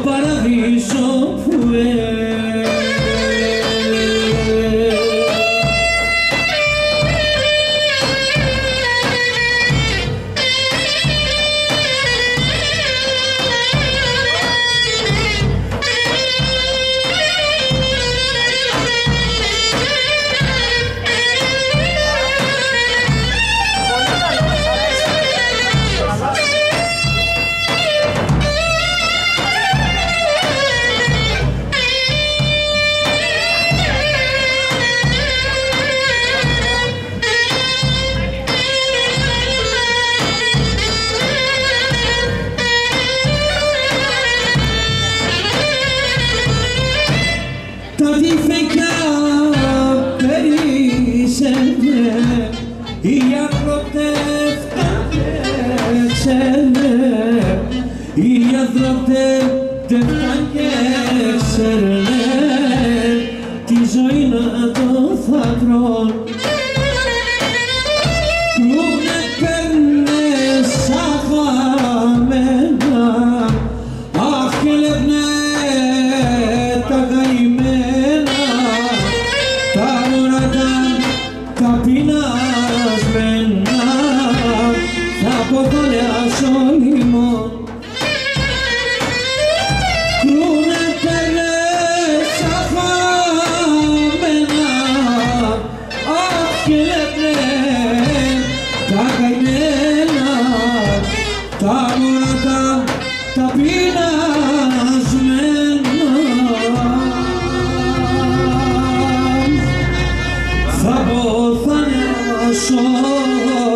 Paradiso fue άνθρωποι δεν φτάνε ξέρουνε τη ζωή να το θατρών. Κρούνε παίρνε σαν χαμένα, αχ και λεύνε τα καημένα, τα μωρά τα πεινασμένα, θα ποδάνε ασόλυμον. Κρούνε παίρνε σαν χαμένα, αχ και λεύνε τα καημένα, τα μωρά τα πεινασμένα, θα ποθάνε ασόλυμον.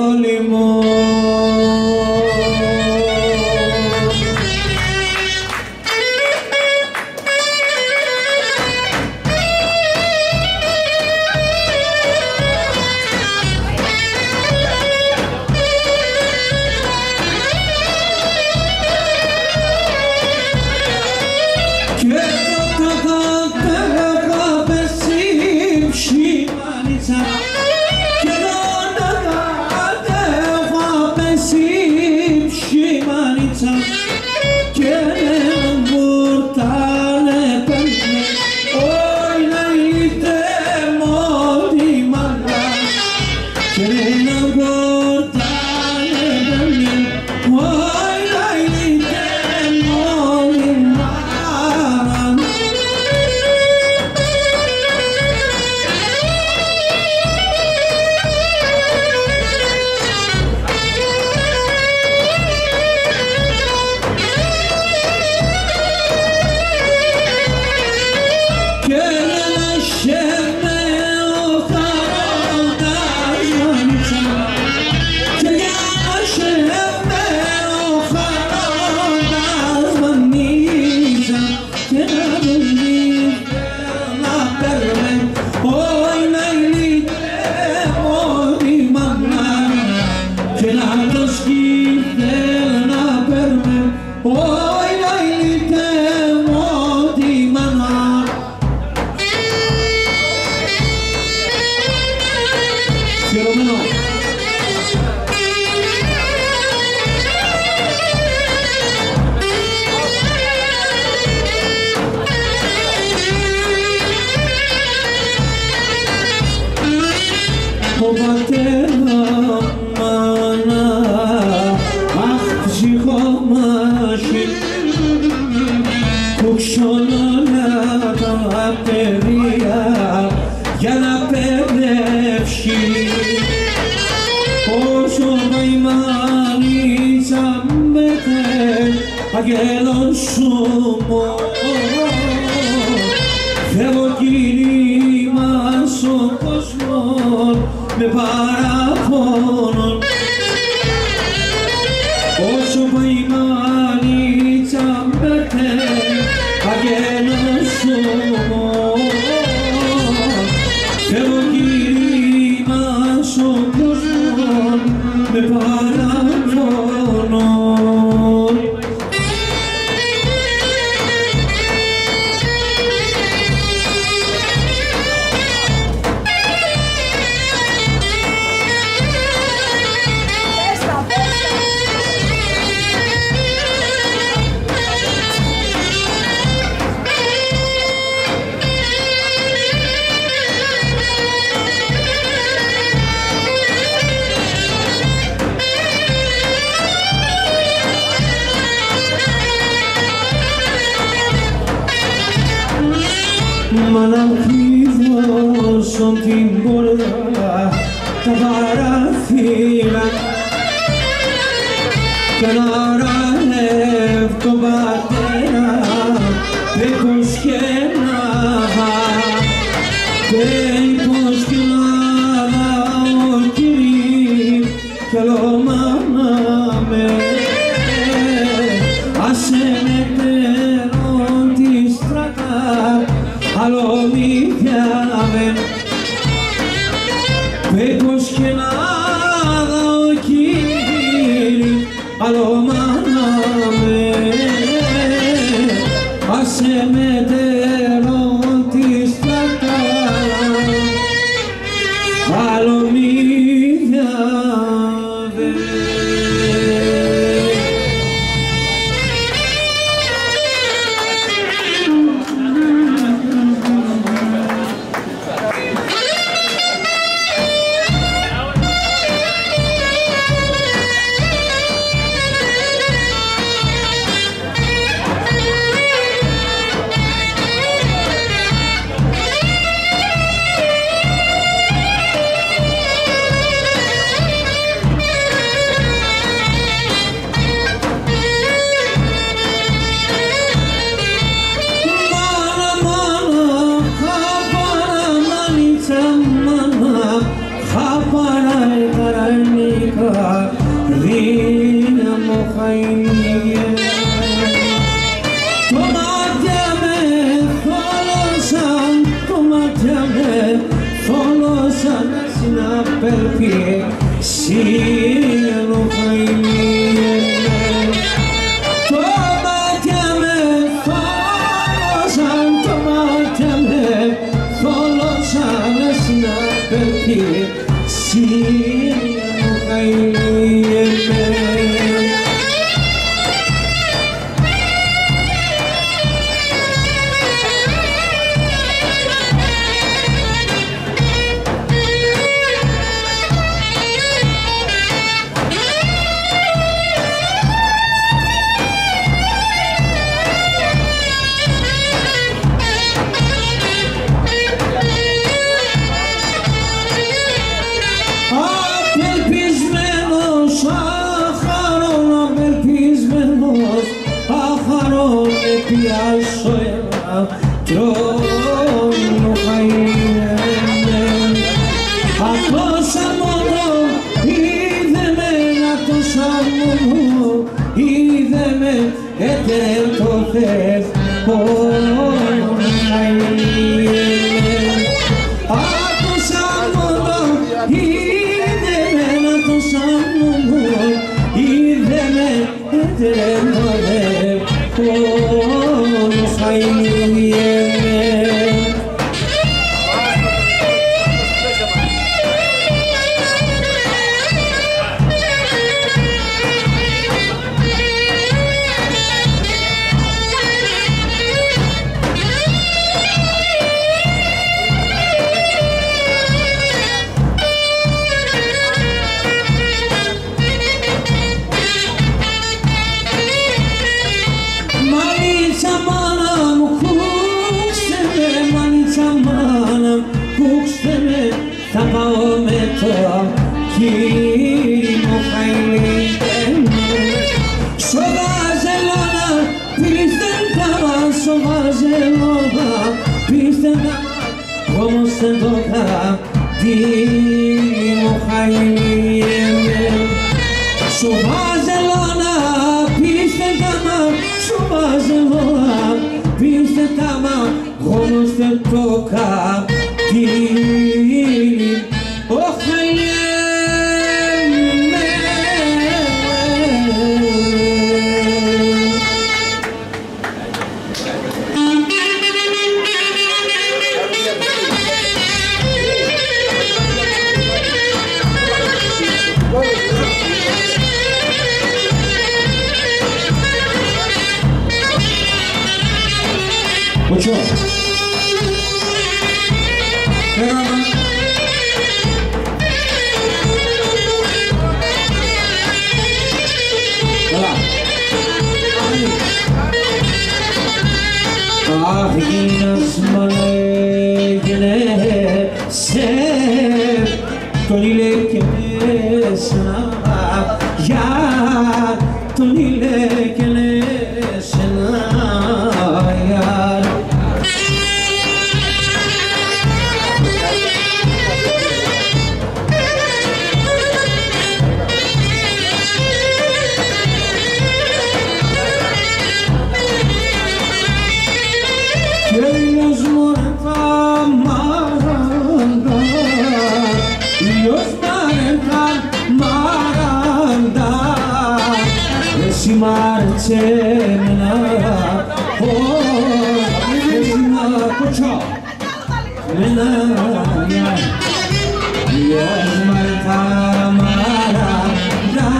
Ο πατέρα, μάνα, αχ ψυχομάχη, που ξωνώνα τα παιδεία για να παιδεύσει. Όσο μαϊμάνιτσα μέτε αγγέλων σου μόνο, φεύγω κήρυμα στον κόσμο με παραπονών. Όσο μαϊμάνιτσα μέτε αγγέλων σου μόνο, φεύγω κήρυμα στον κόσμο με παραπονών. Μα να κρύβω την πόρτα τα παραθύρα κι να ρανεύω τον πατέρα πέκος και να πέκος και να ο κύριος κι άλλο μάνα με άσε με τερών τη στρατά άλλο μη πιάμε πέκος και να ο κύριος άλλο μάνα με σε μετερώ τη στρατά, άλλο μη διαβέ. Marcena, oh menaya Dios Marta Mara da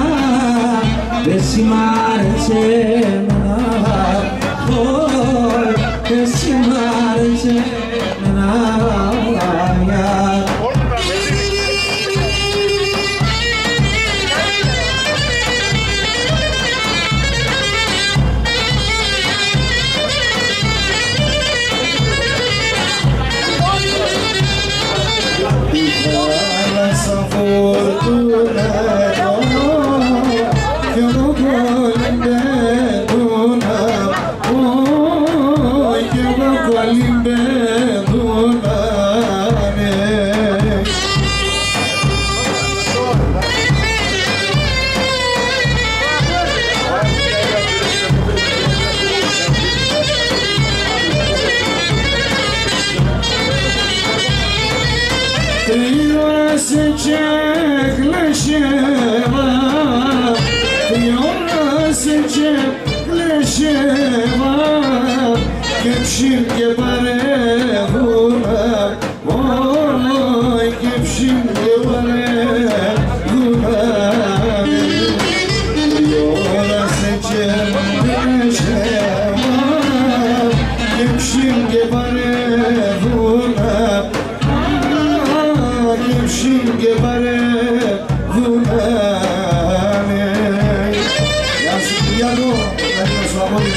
Besimare Hoy Besimare menaya Kepşim gebarevuna Oy kepşim gebarevuna Yola seçem neşeva Kepşim gebarevuna Kepşim gebarevuna Yazık yaro Ben de sabahım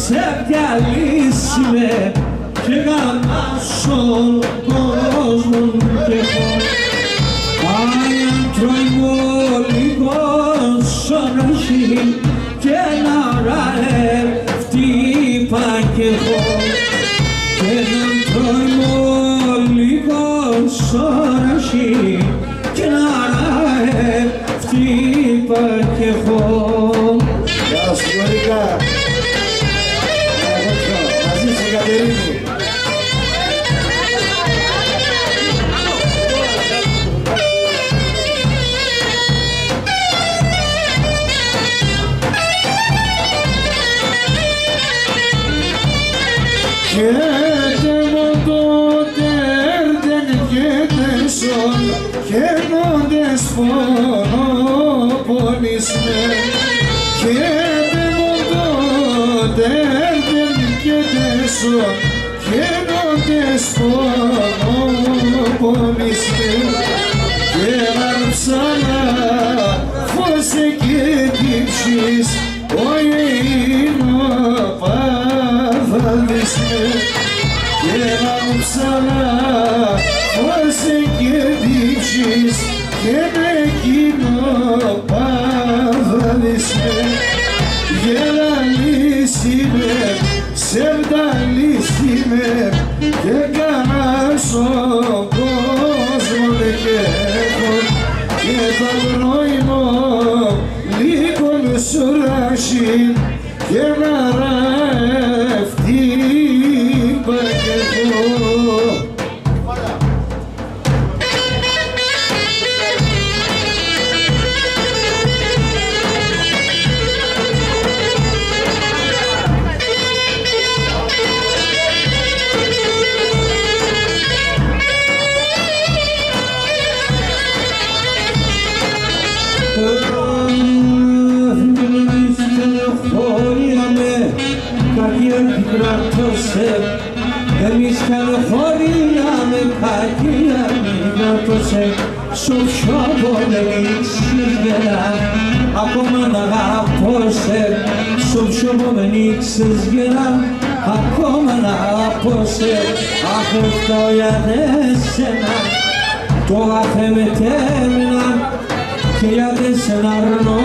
Sevgilisime Çıkamazsın gözümün kefon Ayam troymolikon sonrasın Kenara eftipa kefon Kenam troymolikon sonrasın Kenara eftipa kefon Ya señorita Gelerim sana Fosse gidipsiz Oyuna Pavalisme Gelerim sana Fosse gidipsiz Kemekina Pavalisme Gelelisime Sevdalisime Kekanason Και θα γνώιμο λίγο μεσουράσιν και να ρεύτη παγετό. Εμείς καλοχωρījαμε κακία μήνα θάνατος σου πιο πολύ ξύγερα. Ακόμα να αγαπώ σου πιο πολύ ξύγερα. Ακόμα να αγαπώ αχ αυτό για εσένα. Τώρα θα με τέρνα και για εσένα αρνώ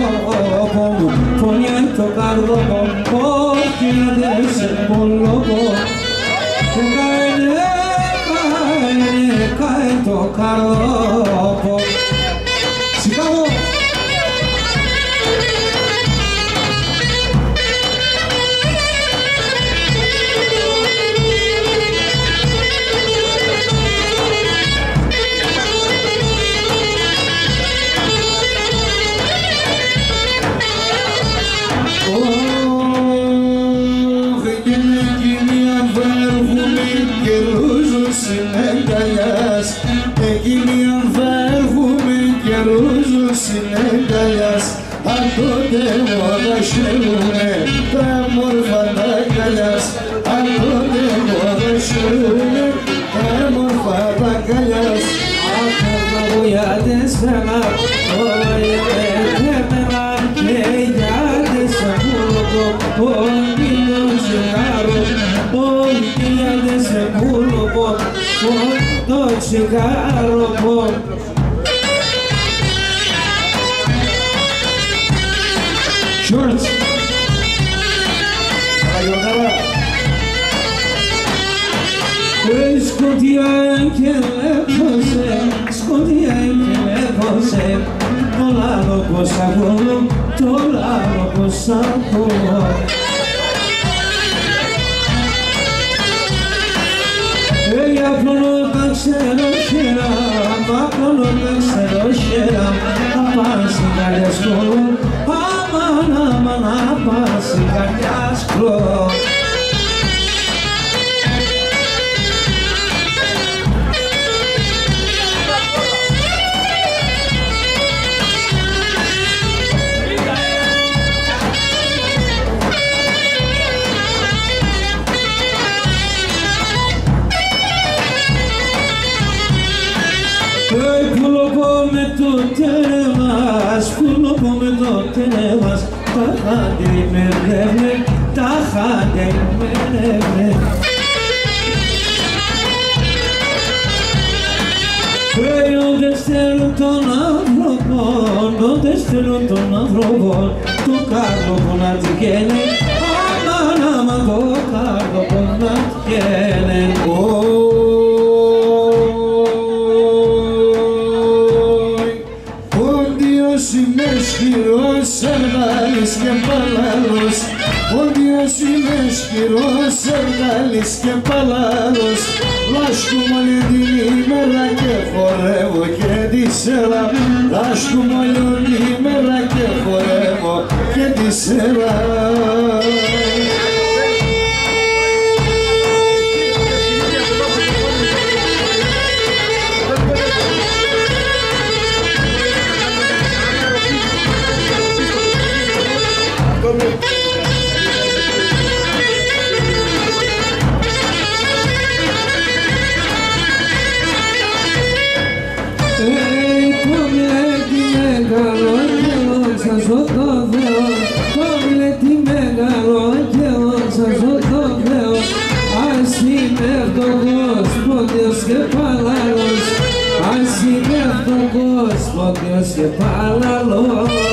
μου. Πονιάει το καρδό μου, όχι για εσένα λόγο. Και καεί το καρδό μου. Σηκάβω! Αν τότε μόνο χαίρουνε τα μόρφα τα αγκαλιάς. Αν τότε μόνο χαίρουνε τα μόρφα τα αγκαλιάς. Αχ, τα βουλιάδες αγαπώ, εμένα και γιάδες αγαπώ. Όχι το τσιγάρο, όχι γιάδες αγαπώ, όχι το τσιγάρο. Shorts. Σκοτία και λέπωσε, σκοτία και λέπωσε. Το λάδο πως αγώνω, το λάδο πως αγώνω. Απλώνω τα ξέρω χέρα, απλώνω τα ξέρω χέρα. Απάσει καλιά σκόλο, αμάν, απάσει καλιά σκόλο. Πουλοπώ με το τέλος, τα χάντε με ρεύε, τα χάντε με ρεύε. Όντες θέλουν τον άνθρωπο, όντες θέλουν τον άνθρωπο, το κάρδο να τυχαίνει, αμάν, το κάρδο να τυχαίνει. είμαι ισχυρός, αργάλης και παλάλος. Ο Διός είμαι ισχυρός, αργάλης και παλάλος. Λάσκουμε όλη την ημέρα και χορεύω και τη σέρα. Λάσκουμε όλη την ημέρα και χορεύω και τη σέρα. Dios que para lo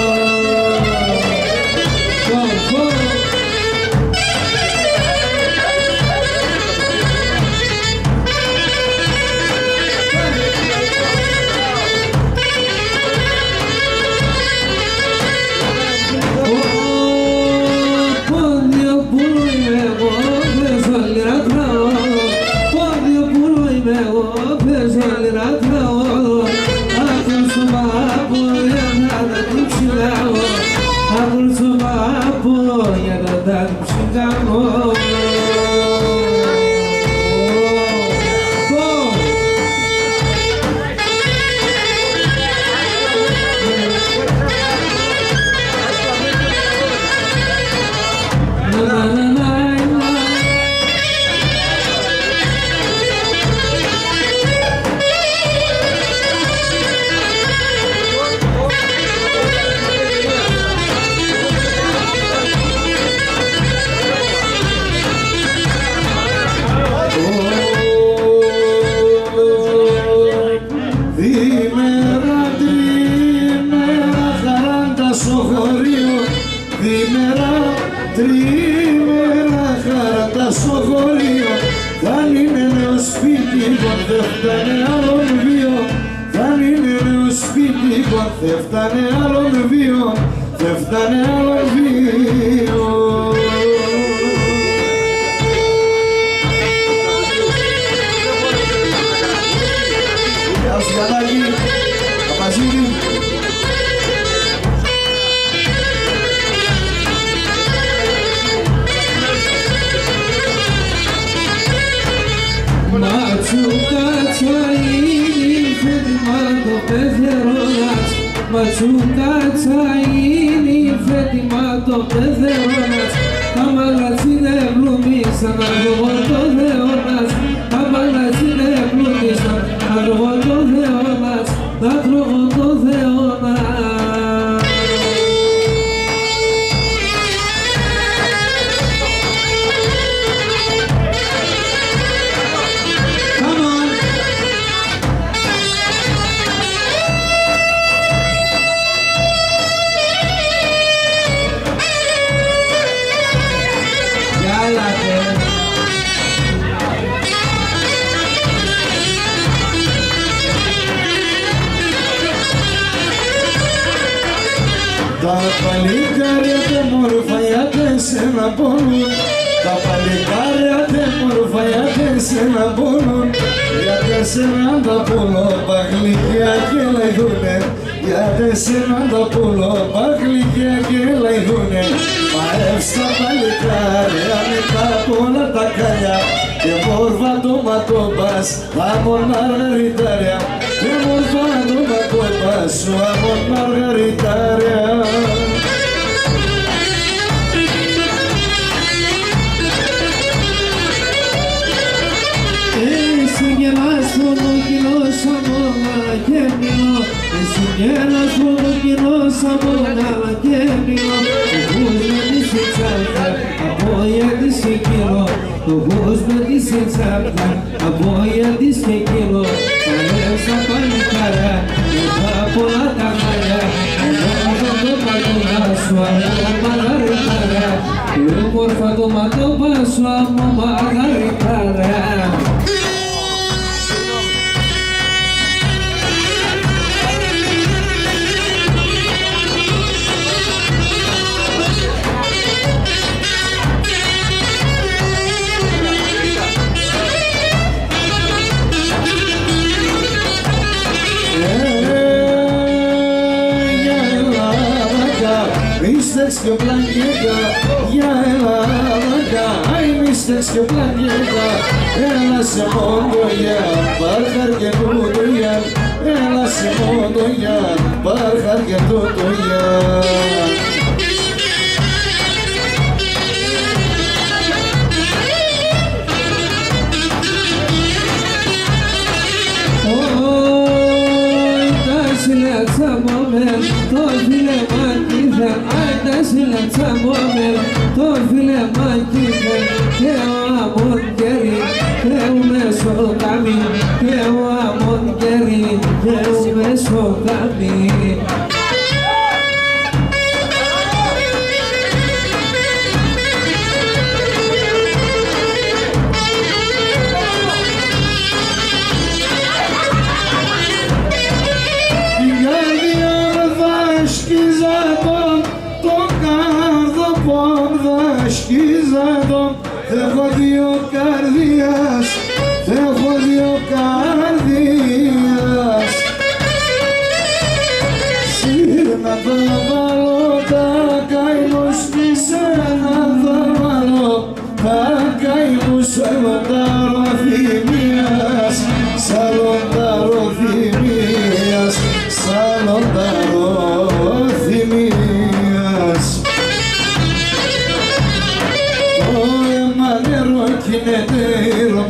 δεν φτάνε άλλον βίο, δεν είναι νέο σπιτικό, δεν φτάνε άλλον βίο, δεν φτάνε άλλον βίο. Γεια σου Γιαννάκη, Παπαζίδη. Maciukacaini fetimato pezdeonas Kamalacine blumisan arvoto deonas Kamalacine blumisan arvoto deonas Natrovoto deonas Τα παλικάρια τε μόρφα γιατί σε να πόνουν, τα παλικάρια τε μόρφα γιατί σε να πόνουν, γιατί σε να τα πουλώ παγλυκιά και λαϊδούνε, γιατί σε να τα πουλώ παγλυκιά και λαϊδούνε. Μαεύς τα παλικάρια με τα πολλά τα καλιά και μόρφα το ματώπας, αμον μαργαριτάρια, και μόρφα το ματώπας σου, αμον μαργαριτάρια. Εσύ γελάς μόνο κοινός αμόνα και μιλώ Εσύ γελάς μόνο κοινός αμόνα και μιλώ Το γους με τη σιτσάπια, από γιατί σε κιλό Το γους με τη σιτσάπια, από γιατί σε κιλό Παρές τα παλικάρια, και τα πολλά τα μαλλιά Μόρφα το ματώπα σου, αμώ μαργαριτάρια Μόρφα το ματώπα σου, αμώ μαργαριτάρια Μίστεξ και πλανήτα, για Ελλάδα, αι μίστεξ και πλανήτα, έλα σε μόνο για πάρχαρ και τούτο για, έλα σε μόνο για πάρχαρ και τούτο για. Το φίλεμα κύβεν και ο αμόν κερί και ο μεσοκάμι και ο αμόν κερί και ο μεσοκάμι Έχω δύο καρδίας, έχω δύο καρδίας. Σύρνα θα βάλω τα καημούς, σένα θα βάλω τα καημούς. Σαλοντάρο θυμίας, σαλοντάρο θυμίας, σαλοντάρο θυμίας.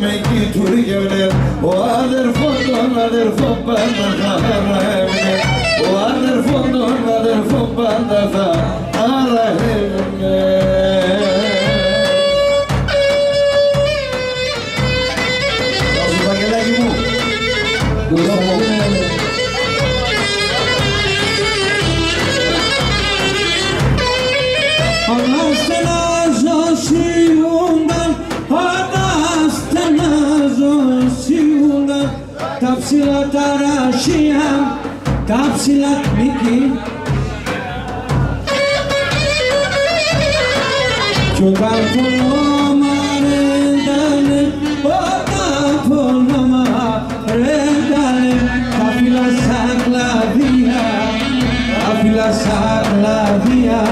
Με κοιτούργευε ο αδερφόν τον αδερφό πάντα θα χαρεύε, ο αδερφόν τον αδερφό πάντα θα χαρεύε. Δώσ' του Βαγγελάκη μου. Αναστενάζω σιούνταν τα ψηλά τα ρashία, τα ψηλά νίκη. Κι όταν πονόμα ρέντανε, όταν πονόμα ρέντανε, τα φύλλα σαν κλαδιά, τα φύλλα σαν κλαδιά,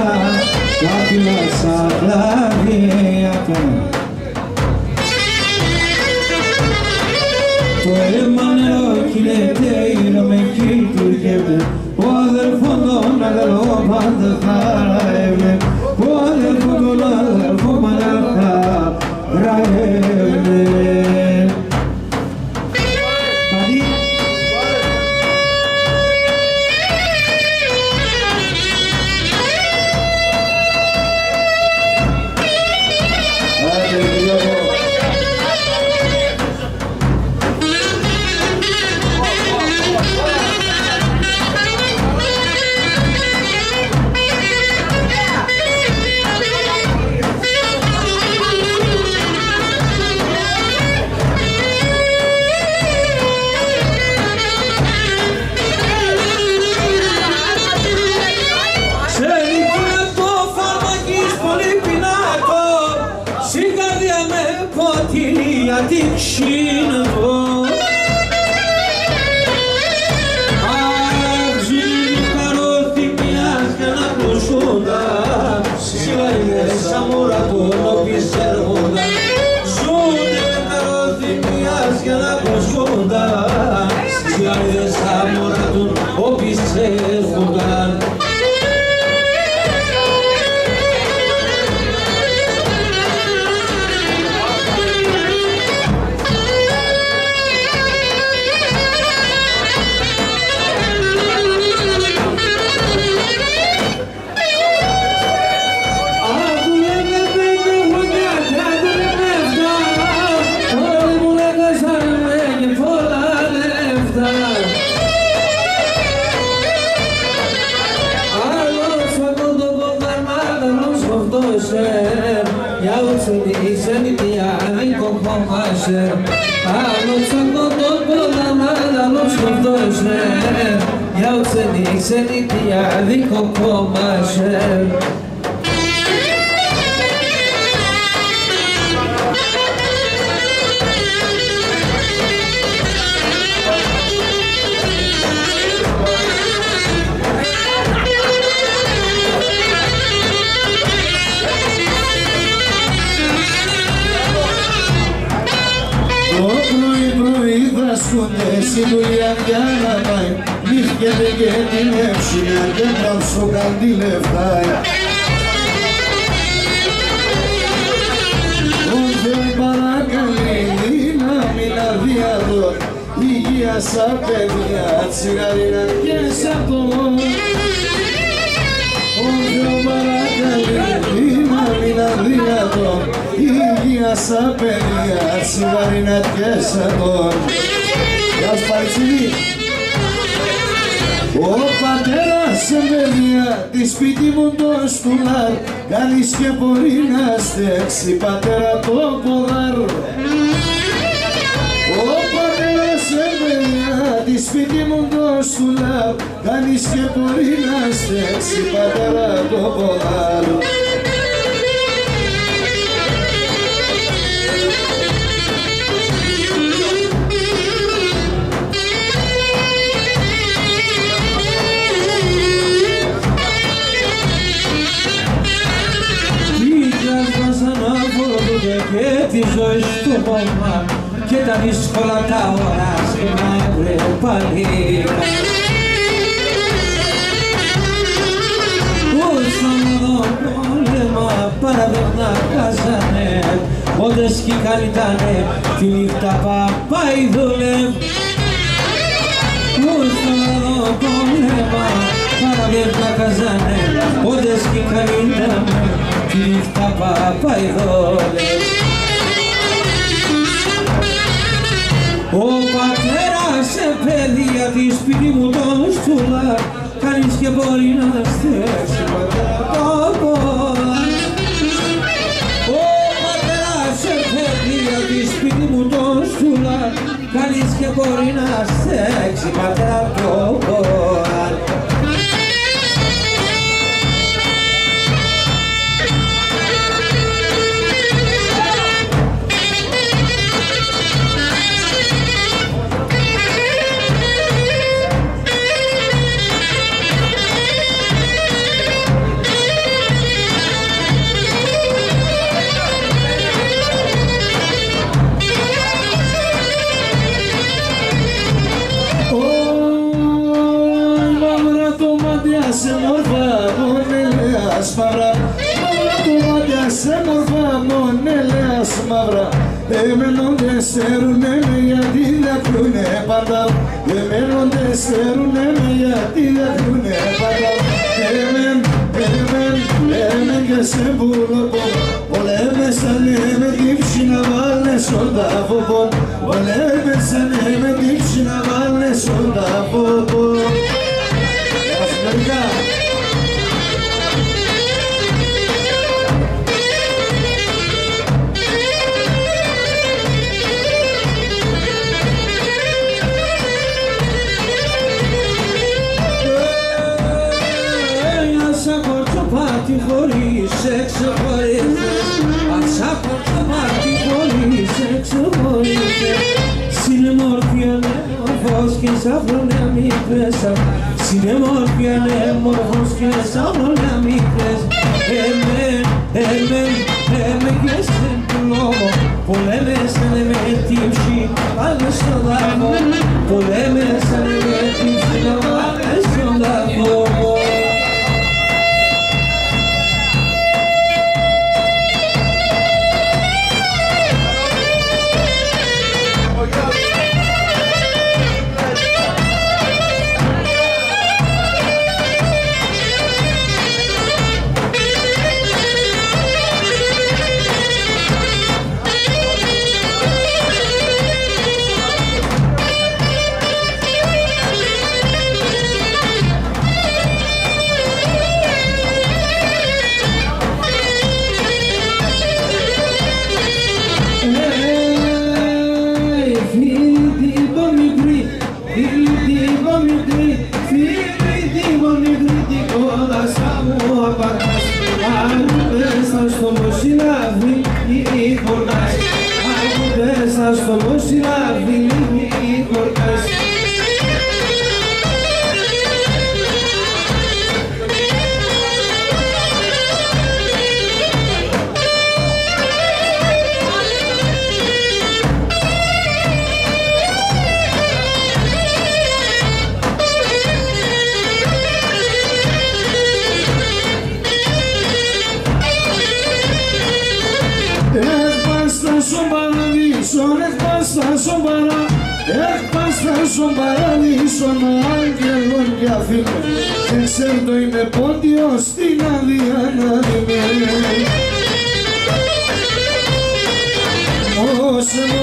τα φύλλα σαν κλαδιά. Το αίμα νερό κυλέται, ήραμε κυλτουργεύεται, ο αδερφόν τον αγαλό πάντα χαραεύε, ο αδερφόν τον αδερφό πάντα χαραεύε. Παντή. Addiction. Στη δουλειά για να πάει, νύχτεται και την εύσυνα και μπροστό κάτι λεφτάει. Ο Θεός παρακαλεί δύναμη να διαδώ, υγεία στα παιδιά, τσιγαρίνα και σαν το. Ο Θεός παρακαλεί δύναμη να διαδώ, υγεία στα παιδιά, τσιγαρίνα και σαν το. Γεια σου Παριτσίδη. Ο πατέρας σε παιδιά τη σπίτι μου το στουλάρ, κανείς και μπορεί να στέξει πατέρα το ποδάρ. Ο πατέρας σε παιδιά τη σπίτι μου το στουλάρ, κανείς και μπορεί να στέξει πατέρα το ποδάρ. Και τη ζωή του κόμμα και τα δύσκολα τα ώρα σχήμα έβρε πάλι. Ούσαν εδώ πόλεμα παραδόχνα κάζανε, όντες κι καλυτάνε τη νύχτα παπαϊδούλε. Ούσαν εδώ πόλεμα παραδόχνα κάζανε, όντες κι καλυτάνε τη νύχτα παπαϊδούλε. Ο πατέρας σε παιδιά τη σπίτι μου τον στούλα, κανείς και μπορεί να στέξει πατέρα το πόδα. Ο πατέρας σε παιδιά τη σπίτι μου τον στούλα, κανείς και μπορεί να στέξει πατέρα πιο πολύ. Σε μορφά μονέλεας μαύρα, μαύρα του μάτια σε μορφά μονέλεας μαύρα. Εμένον δεν στερουνε με γιατί δακρούνε πάντα, εμένον δεν στερουνε με γιατί δακρούνε πάντα. Εμέν και σε βουλοπώ, πολέμεσανε με τύψη να βάλε στον τάφο. Πολέμεσανε με τύψη να βάλε στον τάφο. Χωρίς εξοχωρίζες, σαν κορτσομάτι χωρίς εξοχωρίζες. Συνεμόρφια μόρφος και σαφρονέα μικρές, συνεμόρφια μόρφος και σαφρονέα μικρές. Εμέν και στην του λόγο, πολέμεσανε με τύψη, βάλε στον δάφο. Πολέμεσανε με τύψη, βάλε στον δάφο. Στον παράδεισο άγγελων για φίλο, εξέρτω είμαι πόντιος στην άδεια να δούμε.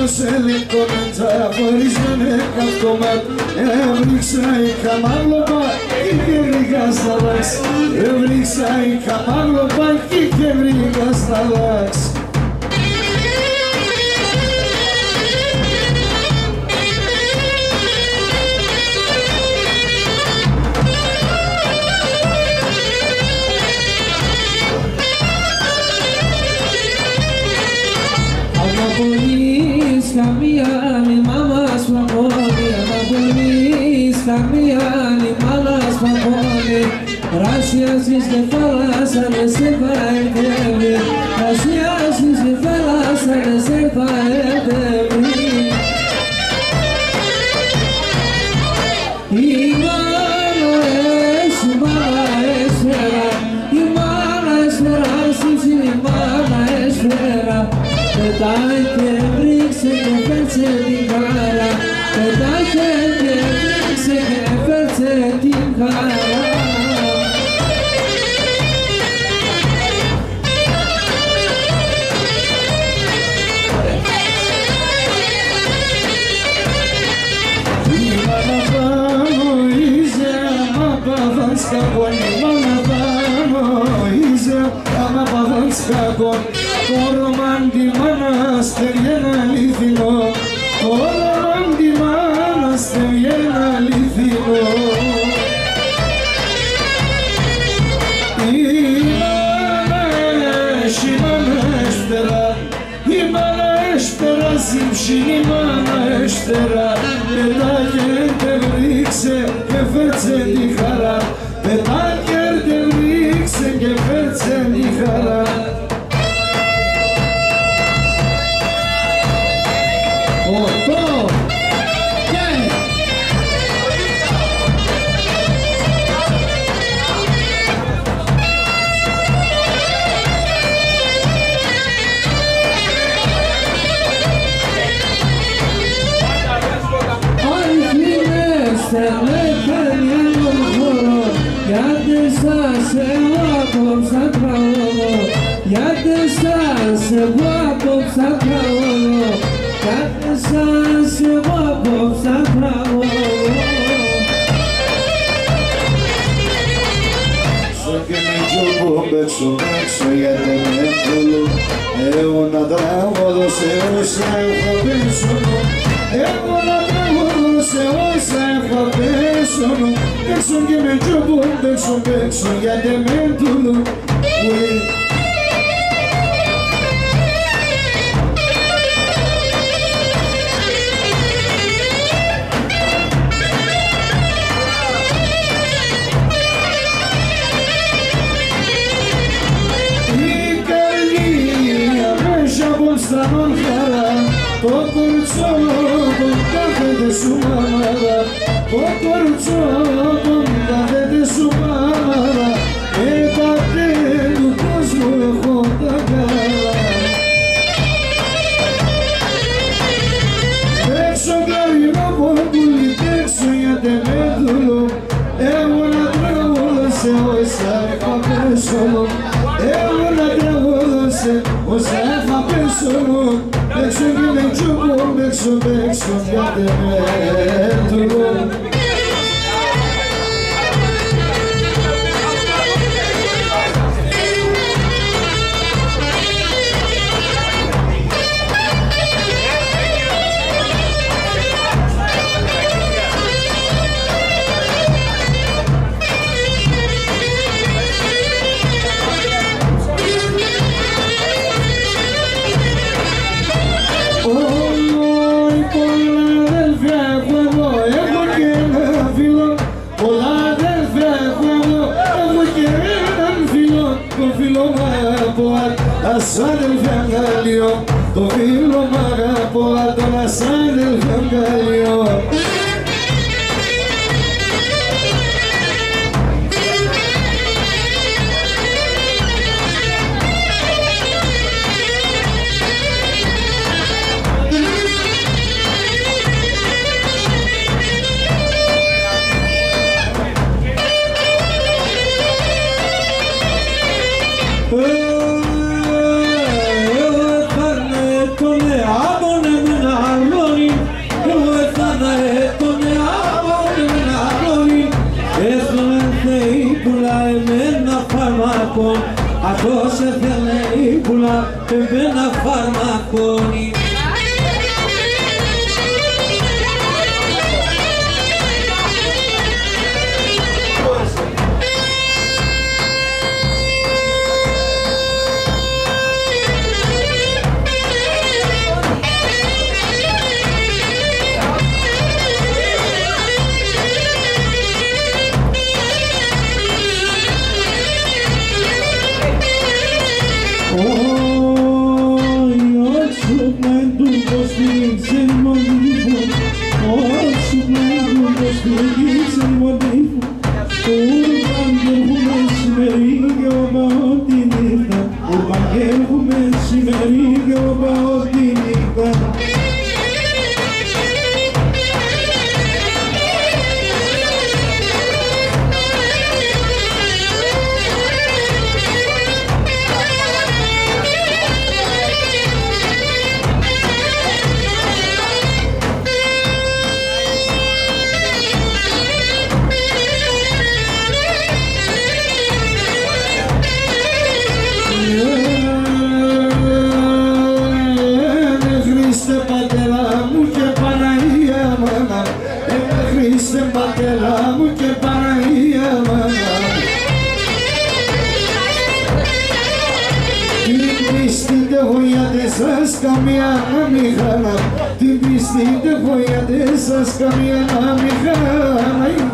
Όσε λιτόμετσα χωρίς να είναι καυτωμάτ, έβριξα η καμάγλωπα και βρήκα στα δάξ. Έβριξα η καμάγλωπα και βρήκα στα δάξ. Καμία μη μάμας παγώνει, άμα μπορείς καμία μη μάμας παγώνει. Ράσιαζεις και θάλασσα με σε φαετεύει, ράσιαζεις και θάλασσα με σε φαετεύει. Η μάνα έσφαιρα, η μάνα έσφαιρα, η μάνα έσφαιρα. Πετάει και βρίξε και φέρτσε την χαρά, πετάει και βρίξε και φέρτσε την χαρά. Η μάνα πάνω είσαι, άμα πάθαν σκακόν, η μάνα πάνω είσαι, άμα πάθαν σκακόν. Το ρομάν τη μάνα στεριένα αλήθινο, το ρομάν δεν βγαίνει αληθινό. Η μάνα έσπερα, ζύψιν η μάνα έσπερα, πετάγεται βρίξε και φέρτσε τη χαρά, πετάγεται βρίξε και φέρτσε τη χαρά. Εγώ απόψα τραγωδώ, κάθε σας εγώ απόψα τραγωδώ. Σω και με τζούμπο παίξω γιατί με πουλού, εγώ να τραγωδώ σε όσα έχω πίσω, εγώ να τραγωδώ σε όσα έχω πίσω, παίξω και με τζούμπο παίξω γιατί με πουλού. Στρανών χαρά, το κορτσό τον κάθεται σου μαμάρα, το κορτσό τον κάθεται σου μαμάρα, έπατε του κόσμου έχω τα καλά. Παίξω κλαρινό ποπούλι, παίξω γιατί με δουλώ, εγώ να τραγωδώ σε όσα έχω πέσω, εγώ να τραγωδώ σε όσα έχω πέσω, παίξω και με τσούμπο, παίξω γιατί με δουλώ. Ασάδελφια αγκαλιό, το φίλο μ' αγαπώ, τον ασάδελφια αγκαλιό. Αυτό σε θέλει η πουλά, εμένα φαρμακώνει. πατέρα μου και Παναγία μάνα μου. Την πίστη δεν έχω γιατί σας καμία να μη χάνα. Την πίστη δεν έχω γιατί σας καμία να μη χάνα.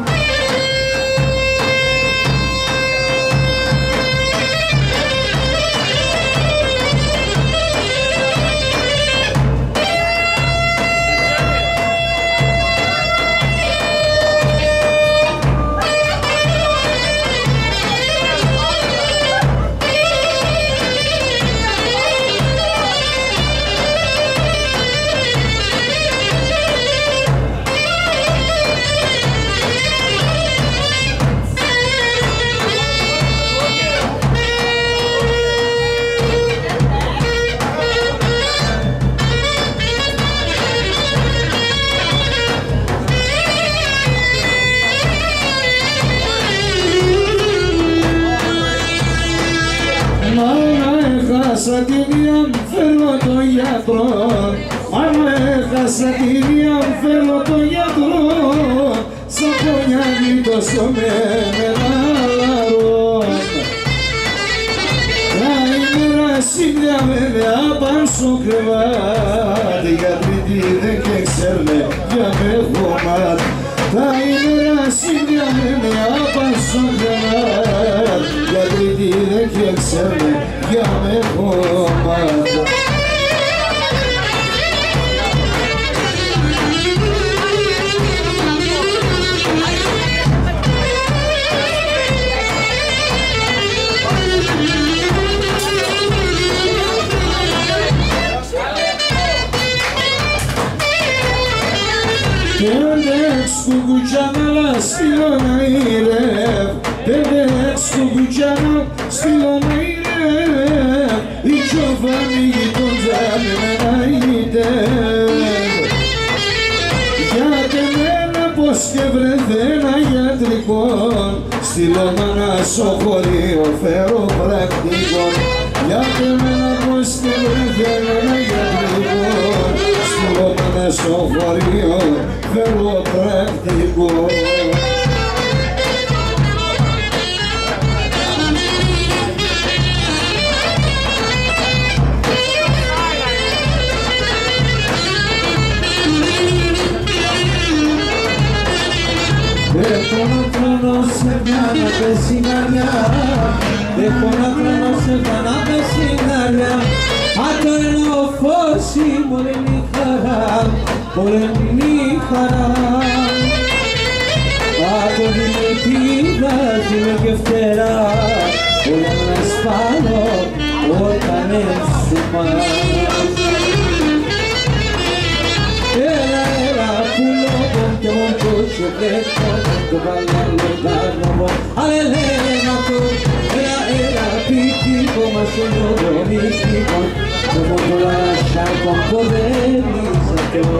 Έχασα την φέρω τον γιατρό, μάνα έχασα την φέρω τον γιατρό, σαν πονιάδι τόσο με μελαλαρό. Τα ημέρα σύμπλια βέβαια πάνε στο κρεβάτι, γιατί τι δεν και ξέρνε για με χωμάτι. Τα ημέρα σύμπλια βέβαια πάνε στο κρεβάτι, γιατί τι δεν και ξέρνε για με χωμάτι. Dedex kukucana stilona irev, Dedex kukucana stilona irev, İçofani gitonzalmena idev. Για temena πως και βρεθένα ιατρικών, στείλωνα να σωχωρείο φέρω πρακτικών. Για temena πως και βρεθένα ιατρικών, στείλωνα να σωχωρείο φέρω πρακτικών. Έχω να τρώνω σε μια πεσιναριά, έχω να τρώνω σε μια πεσιναριά. Αυτό είναι ο φως η μωρενή χαρά, μωρενή χαρά. Αυτό είναι πίδα, ζήλω και φτερά, όλα να σπάνω όταν έσουμα. Era pullo ponte monto ciochetto, tu balla lontano, all'elena tu, era piccolo ma sono domestico, se molto la lasciare con potere sapevo.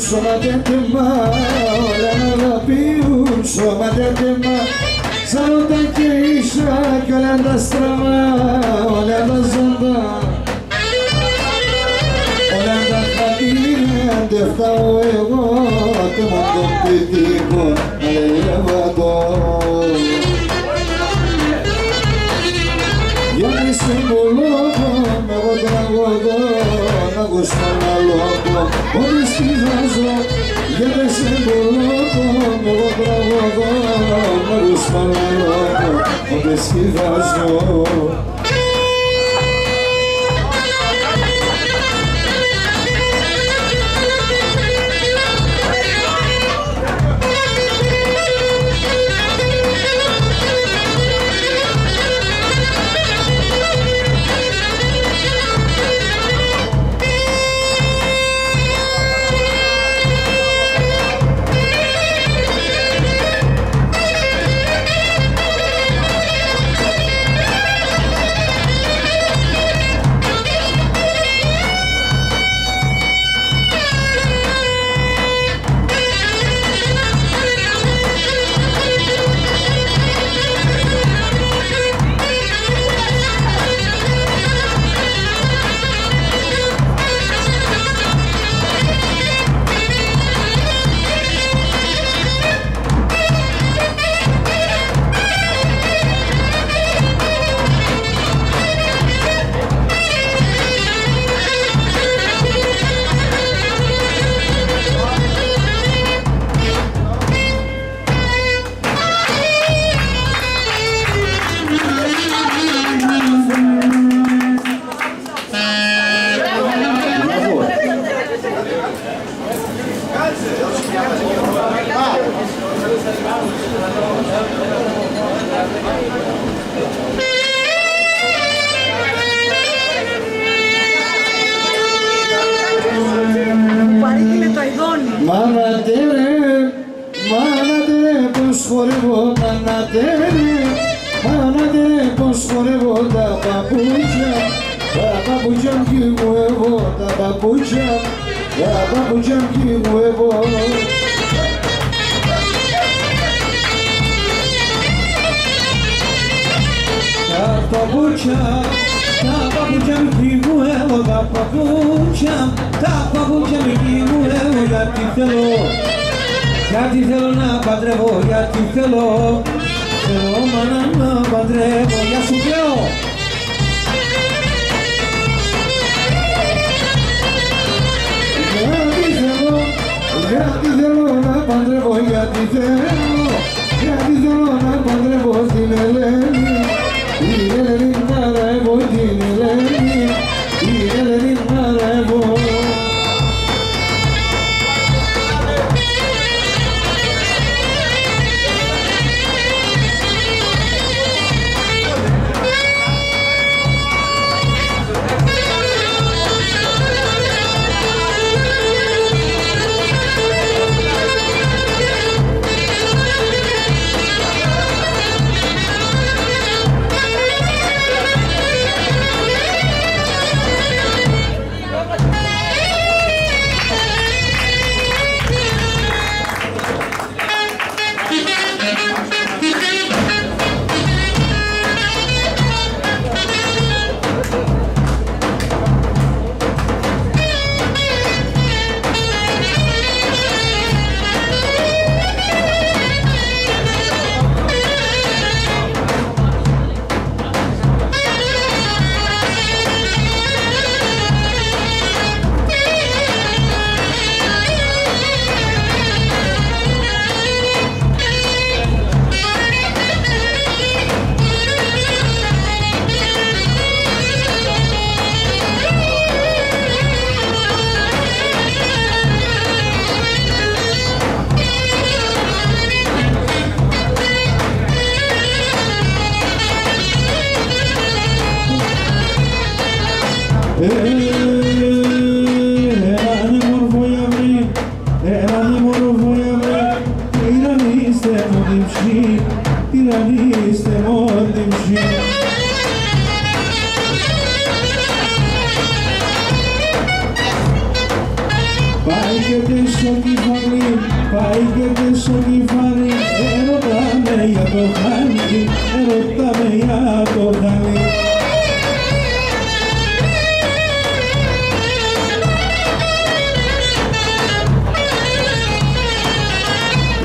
Σώμα τέντεμα, όλα να αγαπούν, σώμα τέντεμα. Σαν όταν και ίσα κι όλα τα στραβά, όλα τα ζώτα. Όλα τα χατήρια, δεν φτάω εγώ, και μόνο το πιτικό να ελεύατο. Γιατί σε μπολόκο, με εγώ τραγωδώ, να ακούσω ένα λόγο, ότι σκυβάζω. Γιατί σε μπολόκο, με εγώ τραγωδώ, να ακούσω ένα λόγο, ότι σκυβάζω. χορεύω μανάτε πως χορεύω τα παπούτσια μου κι εγώ τα παπούτσια μου κι εγώ Τα παπούτσια μου φύγω εγώ, τα παπούτσια μου φύγω εγώ, γιατί θέλω να παντρεύω, γιατί θέλω μάνα να παντρεύω, για σου λέω. Γιατί θέλω να παντρεύω, γιατί θέλω να παντρεύω την Ελένη. Την Ελένη να ρεύω, την Ελένη να ρεύω. Πάει και στο κεφάλι, ερωτάμε για το χάλι, ερωτάμε για το χάλι.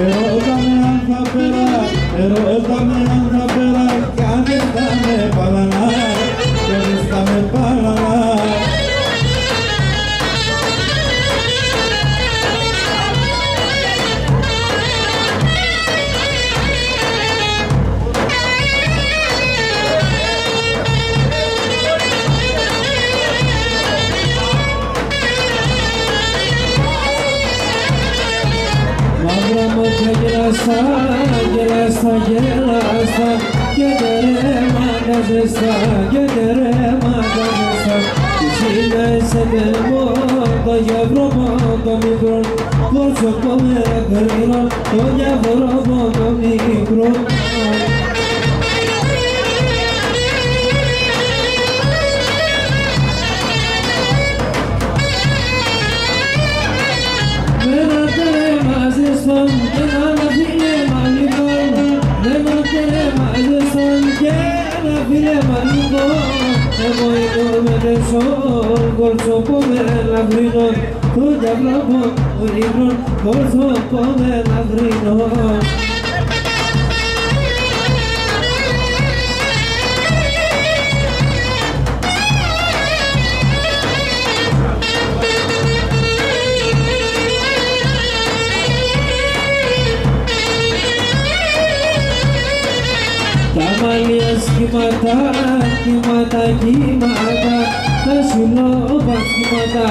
Ερωτάμε αν θα πέρα, κι αν δεν θα με παλανά, κι αν δεν θα με παλανά. Γελάστα και τερέματα ζεστά εσύ είσαι περμόντο για βρωμόντο μικρό πόσο κομμένα γρήγορο το διαβρωμόντο μικρό. Μένα τερέμα ζεστά και να φίλε μαλλικό. Μένα τερέμα ζεστά και να φίλε μαλλικό. Εγώ είμαι με τεσσόν, κορσό πόμε λαυρίνο. Το διαβραπώ το ύπνο, κορσό πόμε λαυρίνο. Τα μαλλιά σχήματα, κύματα, τα σιλόβα σχήματα,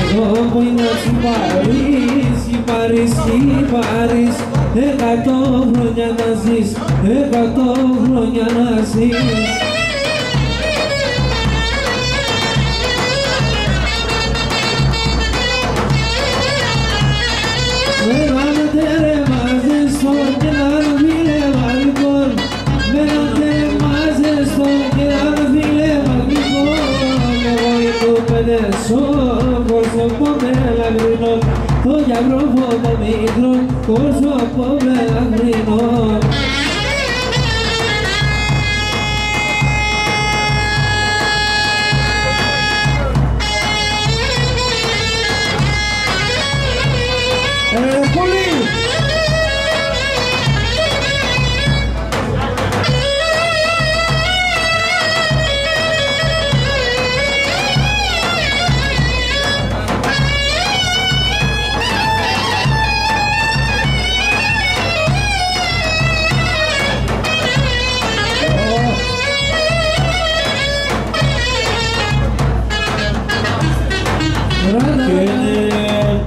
εγώ που είναι στην Παρίς, 100 χρόνια να ζεις, 100 χρόνια να ζεις. Μένα τερέμα πρόσωπο μελαγρινό, το γιαυρόφο το μικρό, πρόσωπο μελαγρινό. Πολύ!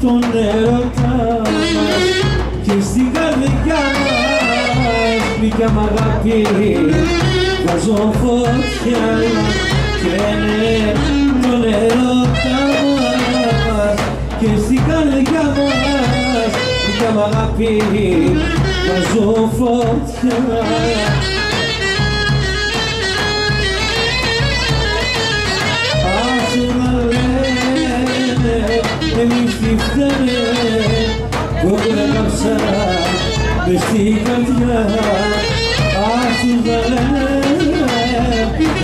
Τον έρωτα μας και στην καρδιά μας μπήκα μ' αγάπη, βάζω φωτιά και ναι, τον έρωτα μας και στην καρδιά μας μπήκα μ' αγάπη, βάζω φωτιά. Εμείς τι φταίμε που έγραψα μες στην καρδιά. Ας τους τα λένε,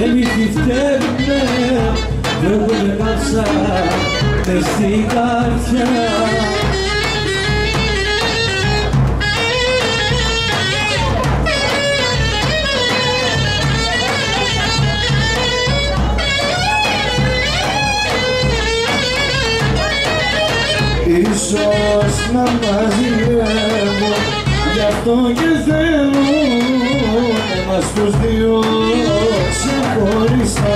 εμείς τι φταίμε που έγραψα μες στην καρδιά. Ίσως να μαζεύω, γι' αυτό και θέλω εμάς τους δύο ξεχωριστά.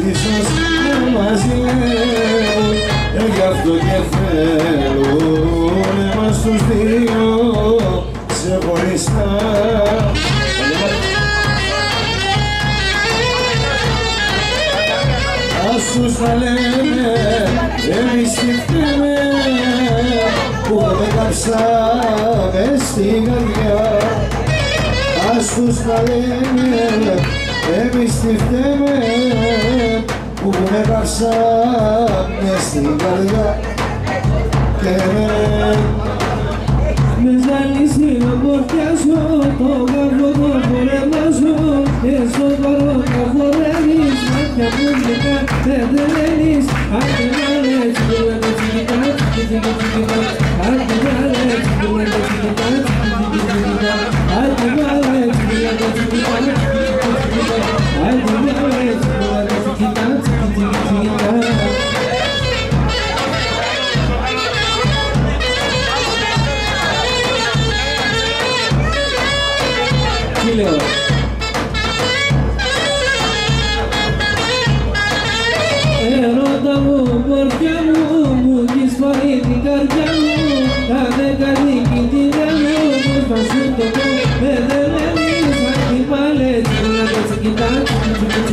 Ίσως να μαζεύω, γι' αυτό και θέλω εμάς τους δύο ξεχωριστά. Ας τους τα λένε, εμείς τι φταίμε που δεν κάψαμε στην καρδιά. Ας τους τα λένε, εμείς τι φταίμε που δεν κάψαμε στην καρδιά. Και με ζαλίσει να πορτιάσω, το γαμπό το φορεμάζω και στο παρόν να φορεύεις, μάτια που γλυκά δεν τρελαίνεις. Άντε βάλε τσικουλά με τσικητά, τσικητά, τσικητά. Άντε βάλε τσικουλά με τσικητά, τσικητά. Άντε βάλε τσικουλά με τσικητά, τσικητά. Άντε βάλε τσικουλά με τσικητά, τσικητά. Λέω έρωτα μου, πορτιά μου, μου έχεις φάει την καρδιά μου. Κάνε καρδίκη την γραμμή μου, πως θα σου το πω, με δεν μένεις. Αν την πάλε, τσικουλά, τσικητά, τσικητά.